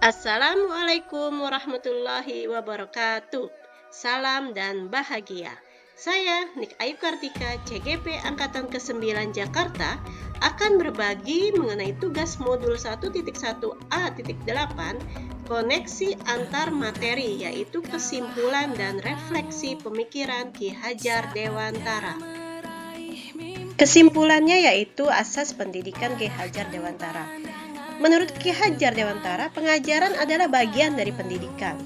Assalamualaikum warahmatullahi wabarakatuh. Salam dan bahagia. Saya Nik Ayu Kartika, CGP Angkatan ke-9 Jakarta, akan berbagi mengenai tugas modul 1.1a.8 koneksi antar materi, yaitu kesimpulan dan refleksi pemikiran Ki Hajar Dewantara. Kesimpulannya yaitu asas pendidikan Ki Hajar Dewantara. Menurut Ki Hajar Dewantara, pengajaran adalah bagian dari pendidikan.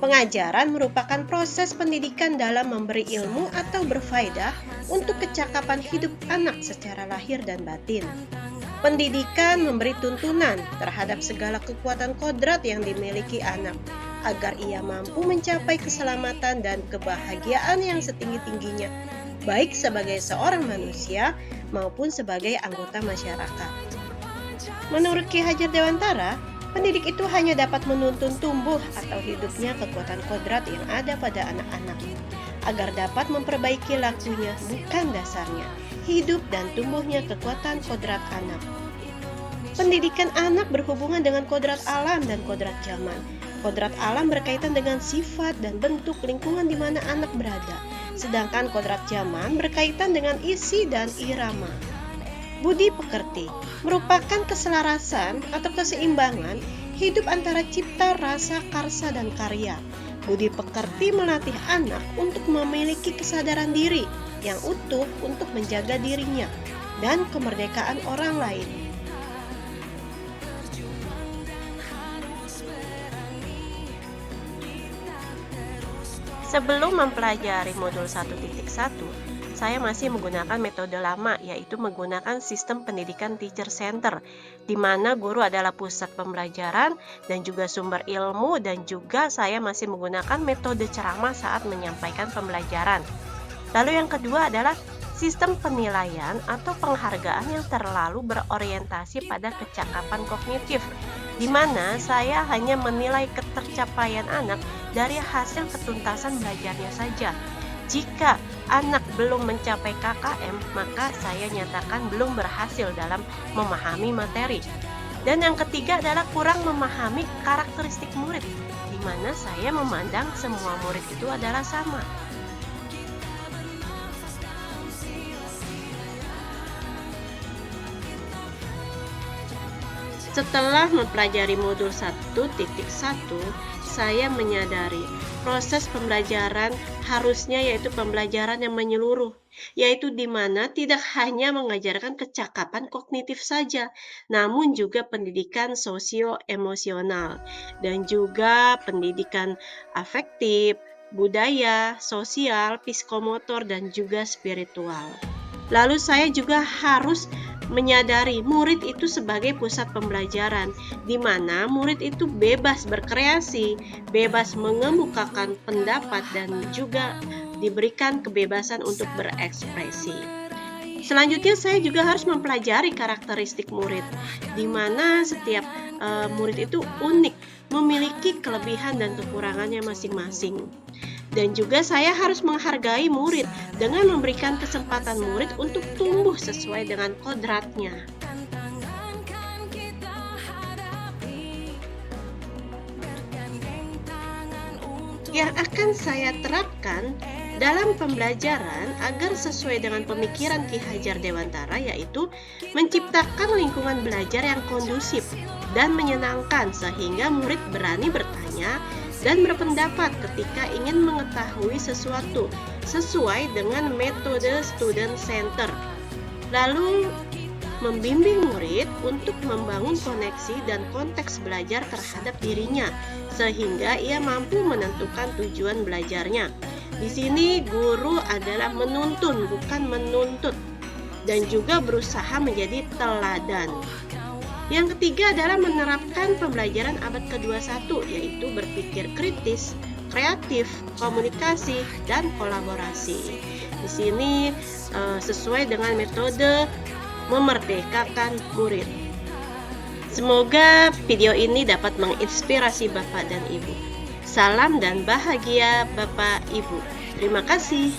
Pengajaran merupakan proses pendidikan dalam memberi ilmu atau berfaedah untuk kecakapan hidup anak secara lahir dan batin. Pendidikan memberi tuntunan terhadap segala kekuatan kodrat yang dimiliki anak, agar ia mampu mencapai keselamatan dan kebahagiaan yang setinggi-tingginya, baik sebagai seorang manusia maupun sebagai anggota masyarakat. Menurut Ki Hajar Dewantara, pendidik itu hanya dapat menuntun tumbuh atau hidupnya kekuatan kodrat yang ada pada anak-anak, agar dapat memperbaiki lakunya, bukan dasarnya, hidup dan tumbuhnya kekuatan kodrat anak. Pendidikan anak berhubungan dengan kodrat alam dan kodrat zaman. Kodrat alam berkaitan dengan sifat dan bentuk lingkungan di mana anak berada, sedangkan kodrat zaman berkaitan dengan isi dan irama. Budi pekerti merupakan keselarasan atau keseimbangan hidup antara cipta, rasa, karsa, dan karya. Budi pekerti melatih anak untuk memiliki kesadaran diri yang utuh untuk menjaga dirinya dan kemerdekaan orang lain. Sebelum mempelajari modul 1.1, saya masih menggunakan metode lama, yaitu menggunakan sistem pendidikan teacher center, di mana guru adalah pusat pembelajaran dan juga sumber ilmu, dan juga saya masih menggunakan metode ceramah saat menyampaikan pembelajaran. Lalu yang kedua adalah sistem penilaian atau penghargaan yang terlalu berorientasi pada kecakapan kognitif, di mana saya hanya menilai ketercapaian anak dari hasil ketuntasan belajarnya saja. Jika anak belum mencapai KKM, maka saya nyatakan belum berhasil dalam memahami materi. Dan yang ketiga adalah kurang memahami karakteristik murid, di mana saya memandang semua murid itu adalah sama. Setelah mempelajari modul 1.1, saya menyadari proses pembelajaran harusnya yaitu pembelajaran yang menyeluruh, yaitu di mana tidak hanya mengajarkan kecakapan kognitif saja, namun juga pendidikan sosio-emosional dan juga pendidikan afektif, budaya, sosial, psikomotor, dan juga spiritual. Lalu saya juga harus menyadari murid itu sebagai pusat pembelajaran, di mana murid itu bebas berkreasi, bebas mengemukakan pendapat, dan juga diberikan kebebasan untuk berekspresi. Selanjutnya saya juga harus mempelajari karakteristik murid, di mana setiap murid itu unik, memiliki kelebihan dan kekurangannya masing-masing. Dan juga saya harus menghargai murid dengan memberikan kesempatan murid untuk tumbuh sesuai dengan kodratnya. Yang akan saya terapkan dalam pembelajaran agar sesuai dengan pemikiran Ki Hajar Dewantara, yaitu menciptakan lingkungan belajar yang kondusif dan menyenangkan sehingga murid berani bertanya dan berpendapat ketika ingin mengetahui sesuatu sesuai dengan metode student center. Lalu membimbing murid untuk membangun koneksi dan konteks belajar terhadap dirinya sehingga ia mampu menentukan tujuan belajarnya. Di sini guru adalah menuntun bukan menuntut, dan juga berusaha menjadi teladan. Yang ketiga adalah menerapkan pembelajaran abad ke-21, yaitu berpikir kritis, kreatif, komunikasi, dan kolaborasi. Di sini sesuai dengan metode memerdekakan murid. Semoga video ini dapat menginspirasi Bapak dan Ibu. Salam dan bahagia Bapak Ibu. Terima kasih.